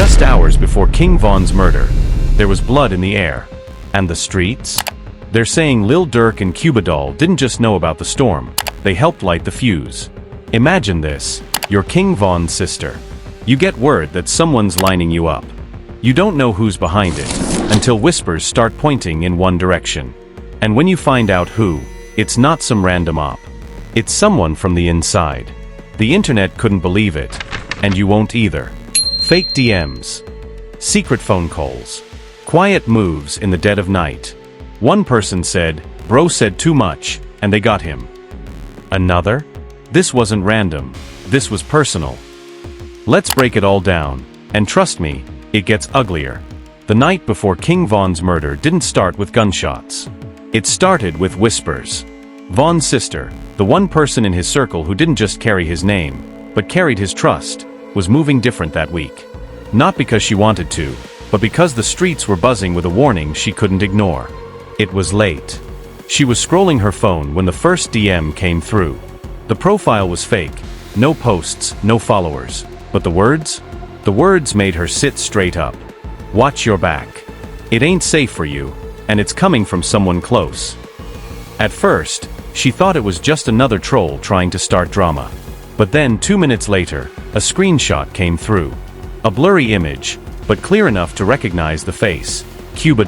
Just hours before King Von's murder, there was blood in the air. And the streets? They're saying Lil Durk and Cuba didn't just know about the storm, they helped light the fuse. Imagine this, you're King Von's sister. You get word that someone's lining you up. You don't know who's behind it, until whispers start pointing in one direction. And when you find out who, it's not some random op. It's someone from the inside. The internet couldn't believe it, and you won't either. Fake DMs. Secret phone calls. Quiet moves in the dead of night. One person said, "Bro said too much," and they got him. Another? This wasn't random. This was personal. Let's break it all down, and trust me, it gets uglier. The night before King Von's murder didn't start with gunshots. It started with whispers. Von's sister, the one person in his circle who didn't just carry his name, but carried his trust, was moving different that week. Not because she wanted to, but because the streets were buzzing with a warning she couldn't ignore. It was late. She was scrolling her phone when the first DM came through. The profile was fake. No posts, no followers. But the words? The words made her sit straight up. Watch your back. It ain't safe for you, and it's coming from someone close. At first, she thought it was just another troll trying to start drama. But then 2 minutes later, a screenshot came through. A blurry image, but clear enough to recognize the face. Cuba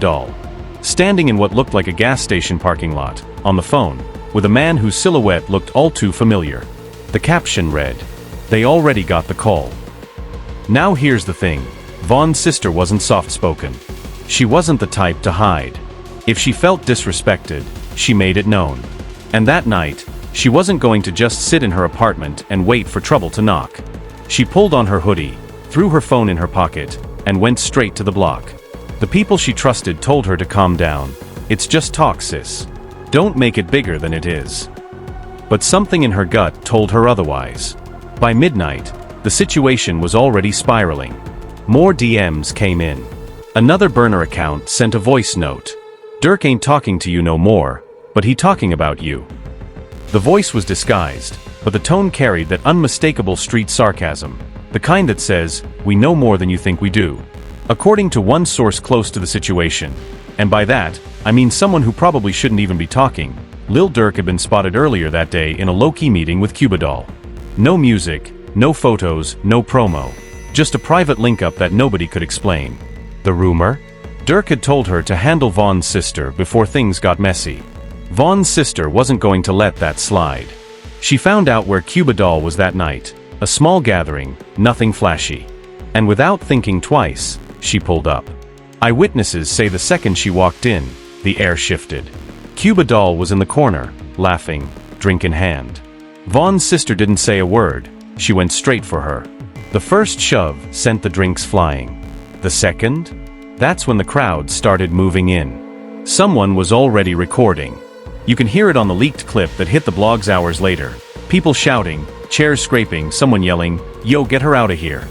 standing in what looked like a gas station parking lot, on the phone, with a man whose silhouette looked all too familiar. The caption read, "They already got the call." Now here's the thing, Von's sister wasn't soft-spoken. She wasn't the type to hide. If she felt disrespected, she made it known. And that night, she wasn't going to just sit in her apartment and wait for trouble to knock. She pulled on her hoodie, threw her phone in her pocket, and went straight to the block. The people she trusted told her to calm down. It's just talk, sis. Don't make it bigger than it is. But something in her gut told her otherwise. By midnight, the situation was already spiraling. More DMs came in. Another burner account sent a voice note. "Durk ain't talking to you no more, but he talking about you." The voice was disguised, but the tone carried that unmistakable street sarcasm, the kind that says, "We know more than you think we do." According to one source close to the situation, and by that, I mean someone who probably shouldn't even be talking, Lil Durk had been spotted earlier that day in a low-key meeting with Cuba. No music, no photos, no promo. Just a private link-up that nobody could explain. The rumor? Durk had told her to handle Von's sister before things got messy. Von's sister wasn't going to let that slide. She found out where Cuba was that night. A small gathering, nothing flashy. And without thinking twice, she pulled up. Eyewitnesses say the second she walked in, the air shifted. Cuba was in the corner, laughing, drink in hand. Von's sister didn't say a word, she went straight for her. The first shove sent the drinks flying. The second? That's when the crowd started moving in. Someone was already recording. You can hear it on the leaked clip that hit the blogs hours later. People shouting, chairs scraping, someone yelling, "Yo, get her out of here."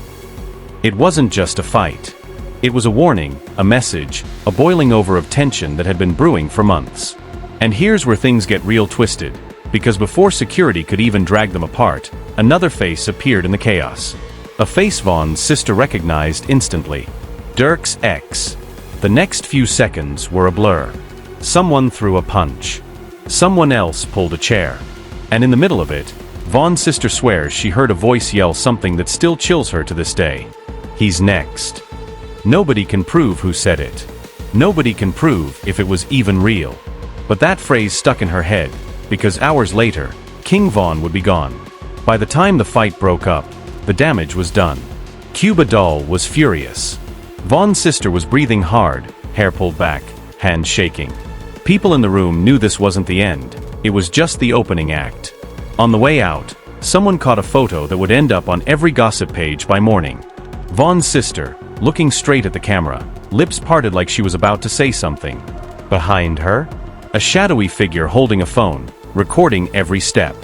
It wasn't just a fight. It was a warning, a message, a boiling over of tension that had been brewing for months. And here's where things get real twisted, because before security could even drag them apart, another face appeared in the chaos. A face Von's sister recognized instantly. Durk's ex. The next few seconds were a blur. Someone threw a punch. Someone else pulled a chair. And in the middle of it, Von's sister swears she heard a voice yell something that still chills her to this day. "He's next." Nobody can prove who said it. Nobody can prove if it was even real. But that phrase stuck in her head, because hours later, King Von would be gone. By the time the fight broke up, the damage was done. Cuba was furious. Von's sister was breathing hard, hair pulled back, hands shaking. People in the room knew this wasn't the end, it was just the opening act. On the way out, someone caught a photo that would end up on every gossip page by morning. Von's sister, looking straight at the camera, lips parted like she was about to say something. Behind her, a shadowy figure holding a phone, recording every step.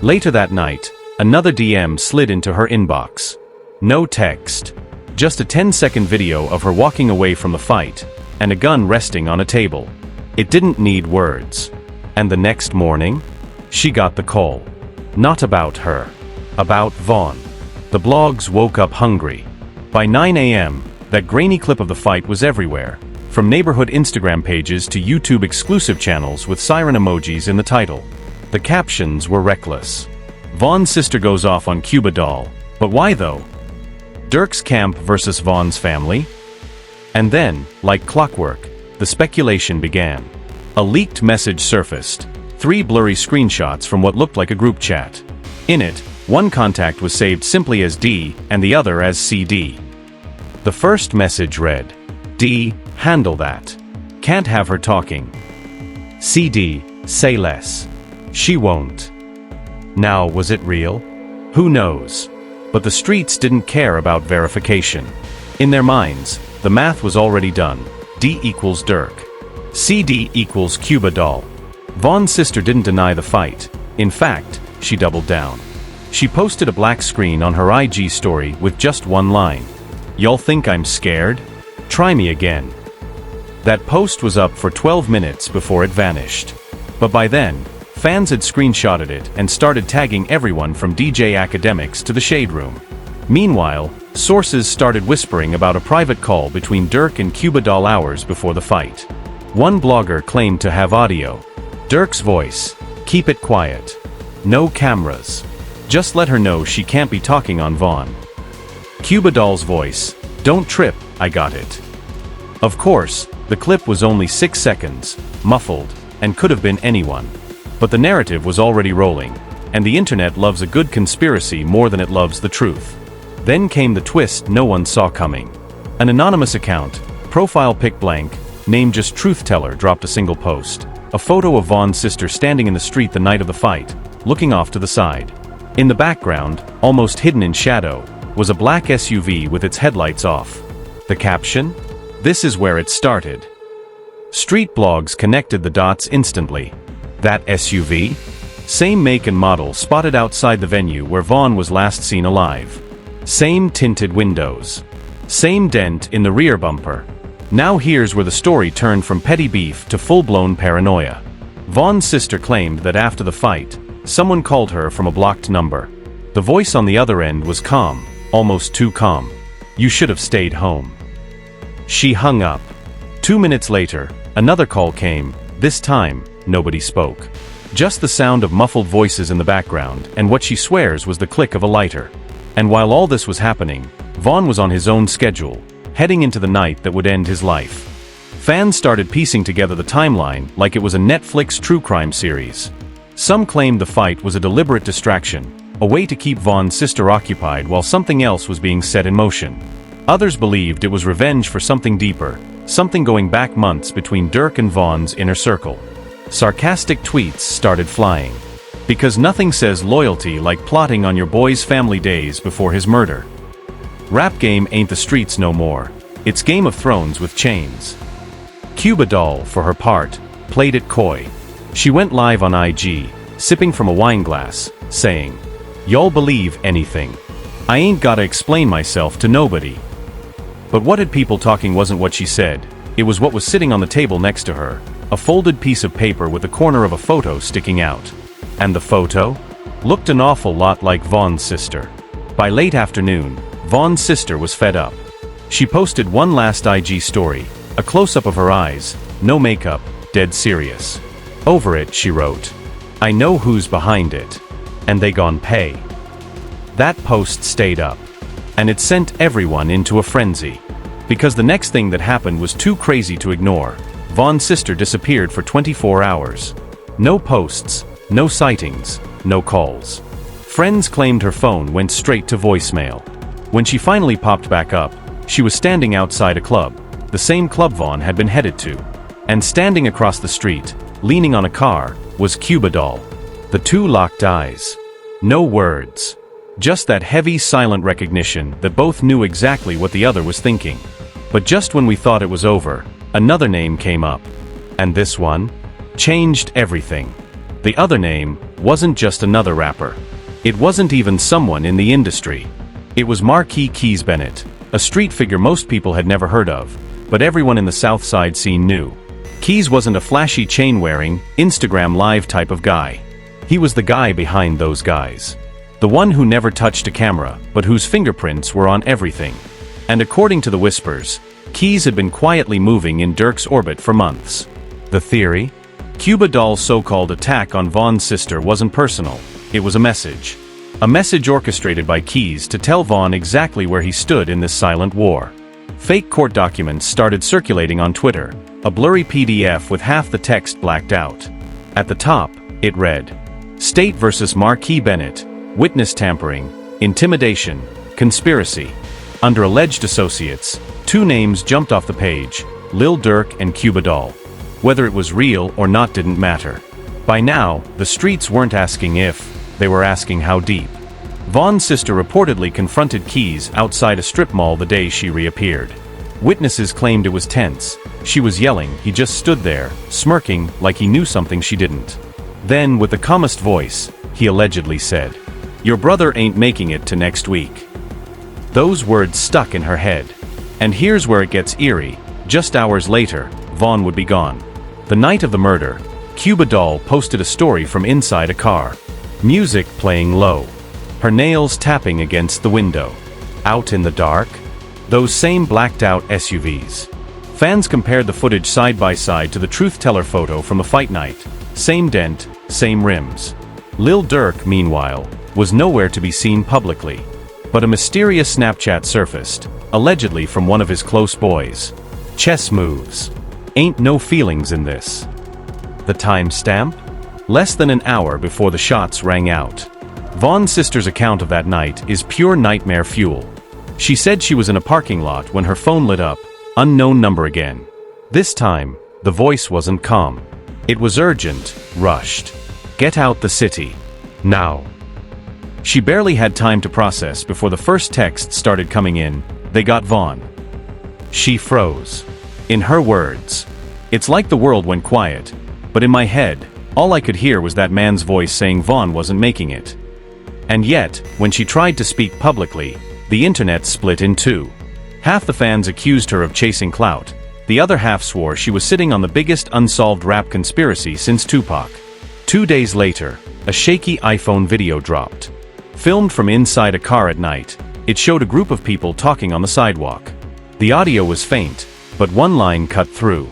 Later that night, another DM slid into her inbox. No text. Just a 10-second video of her walking away from the fight, and a gun resting on a table. It didn't need words. And the next morning, she got the call. Not about her. About Von. The blogs woke up hungry. By 9 a.m., that grainy clip of the fight was everywhere, from neighborhood Instagram pages to YouTube exclusive channels with siren emojis in the title. The captions were reckless. Von's sister goes off on Cuba doll. But why though? Durk's camp versus Von's family? And then, like clockwork, the speculation began. A leaked message surfaced. 3 blurry screenshots from what looked like a group chat. In it, one contact was saved simply as D and the other as CD. The first message read, D, handle that. Can't have her talking. CD, say less. She won't. Now, was it real? Who knows? But the streets didn't care about verification. In their minds, the math was already done. D equals Durk. CD equals Cuba doll. Von's sister didn't deny the fight. In fact, she doubled down. She posted a black screen on her IG story with just one line. Y'all think I'm scared? Try me again. That post was up for 12 minutes before it vanished. But by then, fans had screenshotted it and started tagging everyone from DJ Academics to the Shade Room. Meanwhile, sources started whispering about a private call between Durk and Cuba doll hours before the fight. One blogger claimed to have audio. Durk's voice, keep it quiet. No cameras. Just let her know she can't be talking on Von. Cuba doll's voice, don't trip, I got it. Of course, the clip was only 6 seconds, muffled, and could have been anyone. But the narrative was already rolling, and the internet loves a good conspiracy more than it loves the truth. Then came the twist no one saw coming. An anonymous account, profile pic blank, name just Truth Teller, dropped a single post. A photo of Von's sister standing in the street the night of the fight, looking off to the side. In the background, almost hidden in shadow, was a black SUV with its headlights off. The caption? This is where it started. Street blogs connected the dots instantly. That SUV? Same make and model spotted outside the venue where Von was last seen alive. Same tinted windows. Same dent in the rear bumper. Now here's where the story turned from petty beef to full-blown paranoia. Von's sister claimed that after the fight, someone called her from a blocked number. The voice on the other end was calm, almost too calm. You should have stayed home. She hung up. 2 minutes later, another call came. This time, nobody spoke. Just the sound of muffled voices in the background, and what she swears was the click of a lighter. And while all this was happening, Von was on his own schedule, heading into the night that would end his life. Fans started piecing together the timeline like it was a Netflix true crime series. Some claimed the fight was a deliberate distraction, a way to keep Von's sister occupied while something else was being set in motion. Others believed it was revenge for something deeper, something going back months between Durk and Von's inner circle. Sarcastic tweets started flying. Because nothing says loyalty like plotting on your boy's family days before his murder. Rap game ain't the streets no more. It's Game of Thrones with chains. Cuba doll, for her part, played it coy. She went live on IG, sipping from a wine glass, saying, "Y'all believe anything. I ain't gotta explain myself to nobody." But what had people talking wasn't what she said, it was what was sitting on the table next to her, a folded piece of paper with the corner of a photo sticking out. And the photo? Looked an awful lot like Von's sister. By late afternoon, Von's sister was fed up. She posted one last IG story, a close-up of her eyes, no makeup, dead serious. Over it, she wrote, "I know who's behind it. And they gon' pay." That post stayed up. And it sent everyone into a frenzy. Because the next thing that happened was too crazy to ignore. Von's sister disappeared for 24 hours. No posts, no sightings, no calls. Friends claimed her phone went straight to voicemail. When she finally popped back up, she was standing outside a club, the same club Von had been headed to. And standing across the street, leaning on a car, was Cuba doll. The two locked eyes. No words. Just that heavy, silent recognition that both knew exactly what the other was thinking. But just when we thought it was over, another name came up. And this one changed everything. The other name wasn't just another rapper. It wasn't even someone in the industry. It was Marquis Keys Bennett, a street figure most people had never heard of, but everyone in the South Side scene knew. Keys wasn't a flashy chain-wearing, Instagram live type of guy. He was the guy behind those guys. The one who never touched a camera, but whose fingerprints were on everything. And according to the whispers, Keys had been quietly moving in Durk's orbit for months. The theory? Cuba Doll's so-called attack on Vaughn's sister wasn't personal. It was a message. A message orchestrated by Keys to tell Vaughn exactly where he stood in this silent war. Fake court documents started circulating on Twitter, a blurry PDF with half the text blacked out. At the top, it read, "State versus Marquis Bennett, witness tampering, intimidation, conspiracy." Under alleged associates, two names jumped off the page, Lil Durk and Cuba Doll. Whether it was real or not didn't matter. By now, the streets weren't asking if, they were asking how deep. Vaughn's sister reportedly confronted Keys outside a strip mall the day she reappeared. Witnesses claimed it was tense. She was yelling, he just stood there, smirking like he knew something she didn't. Then, with the calmest voice, he allegedly said, "Your brother ain't making it to next week." Those words stuck in her head. And here's where it gets eerie. Just hours later, Vaughn would be gone. The night of the murder, Cuba Doll posted a story from inside a car. Music playing low. Her nails tapping against the window. Out in the dark? Those same blacked-out SUVs. Fans compared the footage side by side to the truth-teller photo from the fight night. Same dent, same rims. Lil Durk, meanwhile, was nowhere to be seen publicly. But a mysterious Snapchat surfaced, allegedly from one of his close boys. Chess moves. Ain't no feelings in this. The timestamp? Less than an hour before the shots rang out. Vaughn's sister's account of that night is pure nightmare fuel. She said she was in a parking lot when her phone lit up, unknown number again. This time, the voice wasn't calm. It was urgent, rushed. Get out the city. Now. She barely had time to process before the first text started coming in. They got Vaughn. She froze. In her words, "It's like the world went quiet, but in my head, all I could hear was that man's voice saying Vaughn wasn't making it." And yet, when she tried to speak publicly, the internet split in two. Half the fans accused her of chasing clout. The other half swore she was sitting on the biggest unsolved rap conspiracy since Tupac. 2 days later, a shaky iPhone video dropped. Filmed from inside a car at night, it showed a group of people talking on the sidewalk. The audio was faint, but one line cut through.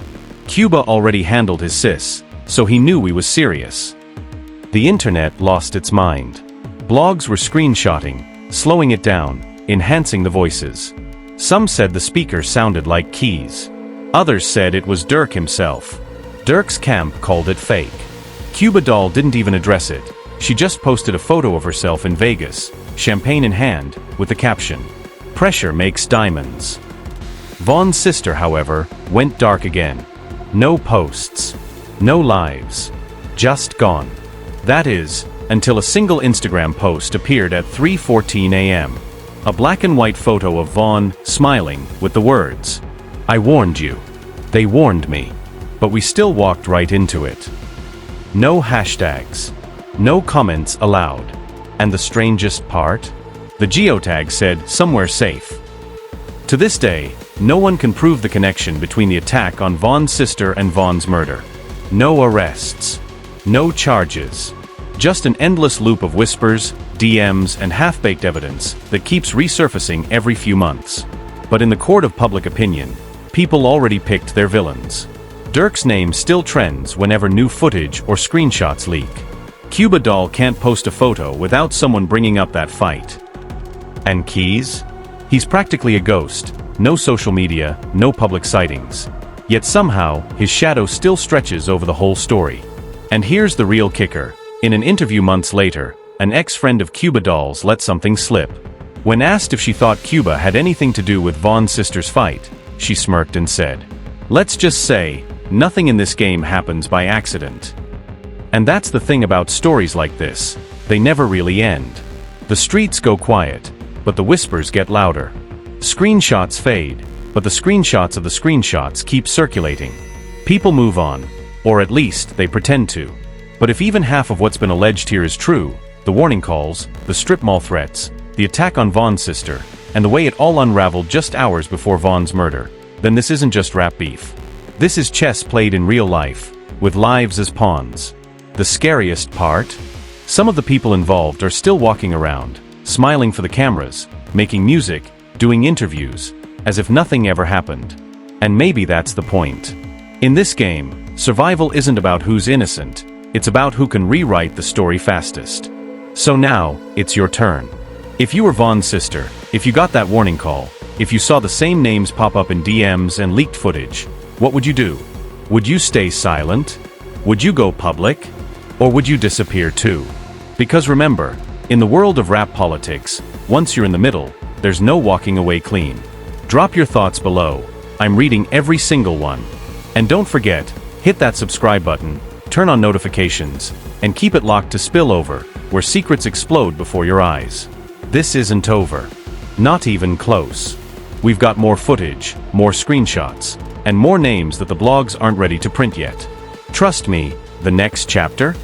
Cuba already handled his sis, so he knew we was serious. The internet lost its mind. Blogs were screenshotting, slowing it down, enhancing the voices. Some said the speaker sounded like Keys. Others said it was Durk himself. Durk's camp called it fake. Cuba Doll didn't even address it. She just posted a photo of herself in Vegas, champagne in hand, with the caption, "Pressure makes diamonds." Vaughn's sister, however, went dark again. No posts. No lives. Just gone. That is, until a single Instagram post appeared at 3:14 a.m. A black and white photo of Vaughn, smiling, with the words, "I warned you. They warned me. But we still walked right into it." No hashtags. No comments allowed. And the strangest part? The geotag said, "Somewhere safe." To this day, no one can prove the connection between the attack on Vaughn's sister and Vaughn's murder. No arrests. No charges. Just an endless loop of whispers, DMs, and half-baked evidence that keeps resurfacing every few months. But in the court of public opinion, people already picked their villains. Durk's name still trends whenever new footage or screenshots leak. Cuba Doll can't post a photo without someone bringing up that fight. And Keys? He's practically a ghost. No social media, no public sightings. Yet somehow, his shadow still stretches over the whole story. And here's the real kicker. In an interview months later, an ex-friend of Cuba Doll's let something slip. When asked if she thought Cuba had anything to do with Vaughn's sister's fight, she smirked and said, "Let's just say, nothing in this game happens by accident." And that's the thing about stories like this. They never really end. The streets go quiet, but the whispers get louder. Screenshots fade, but the screenshots of the screenshots keep circulating. People move on, or at least they pretend to. But if even half of what's been alleged here is true, the warning calls, the strip mall threats, the attack on Vaughn's sister, and the way it all unraveled just hours before Vaughn's murder, then this isn't just rap beef. This is chess played in real life, with lives as pawns. The scariest part? Some of the people involved are still walking around, smiling for the cameras, making music, doing interviews, as if nothing ever happened. And maybe that's the point. In this game, survival isn't about who's innocent, it's about who can rewrite the story fastest. So now, it's your turn. If you were Vaughn's sister, if you got that warning call, if you saw the same names pop up in DMs and leaked footage, what would you do? Would you stay silent? Would you go public? Or would you disappear too? Because remember, in the world of rap politics, once you're in the middle, there's no walking away clean. Drop your thoughts below. I'm reading every single one. And don't forget, hit that subscribe button, turn on notifications, and keep it locked to Spillover, where secrets explode before your eyes. This isn't over. Not even close. We've got more footage, more screenshots, and more names that the blogs aren't ready to print yet. Trust me, the next chapter?